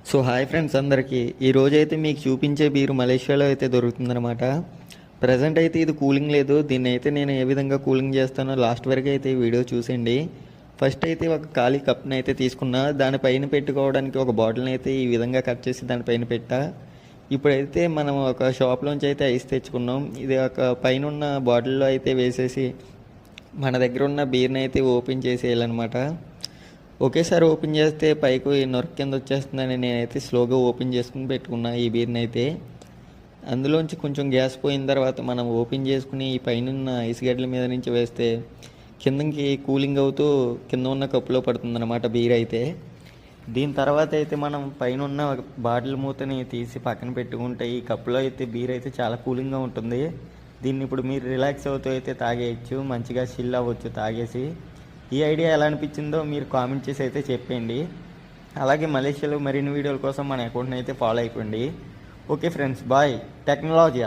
So hi friends అందరికీ ఈరోజైతే మీకు చూపించే బీరు మలేషియాలో అయితే దొరుకుతుందన్నమాట. ప్రజెంట్ అయితే ఇది కూలింగ్ లేదు. దీన్ని అయితే నేను ఏ విధంగా కూలింగ్ చేస్తానో లాస్ట్ వరకు అయితే ఈ వీడియో చూసేయండి. ఫస్ట్ అయితే ఒక ఖాళీ కప్ని అయితే తీసుకున్నా, దానిపైన పెట్టుకోవడానికి ఒక బాటిల్ని అయితే ఈ విధంగా కట్ చేసి దానిపైన పెట్టా. ఇప్పుడైతే మనం ఒక షాప్లోంచి అయితే ఐస్ తెచ్చుకున్నాం. ఇది ఒక పైన ఉన్న బాటిల్లో అయితే వేసేసి మన దగ్గర ఉన్న బీర్ని అయితే ఓపెన్ చేసేయాలన్నమాట. ఒకేసారి ఓపెన్ చేస్తే పైకి నొరక కింద వచ్చేస్తుందని నేనైతే స్లోగా ఓపెన్ చేసుకుని పెట్టుకున్నా ఈ బీర్ని అయితే. అందులోంచి కొంచెం గ్యాస్ పోయిన తర్వాత మనం ఓపెన్ చేసుకుని ఈ పైన ఐస్ గడ్డల మీద నుంచి వేస్తే కిందకి కూలింగ్ అవుతూ కింద ఉన్న కప్పులో పడుతుందన్నమాట బీర్ అయితే. దీని తర్వాత అయితే మనం పైన ఉన్న బాటిల్ మూతని తీసి పక్కన పెట్టుకుంటే ఈ కప్పులో అయితే బీర్ అయితే చాలా కూలింగ్గా ఉంటుంది. దీన్ని ఇప్పుడు మీరు రిలాక్స్ అవుతూ అయితే తాగేయచ్చు, మంచిగా చిల్ అవ్వచ్చు తాగేసి. ఈ ఐడియా ఎలా అనిపించిందో మీరు కామెంట్ చేసి అయితే చెప్పండి. అలాగే మలేషియాలో మరిన్ని వీడియోల కోసం మన అకౌంట్ని అయితే ఫాలో అయిపోండి. Okay friends, bye. టెక్నాలజీ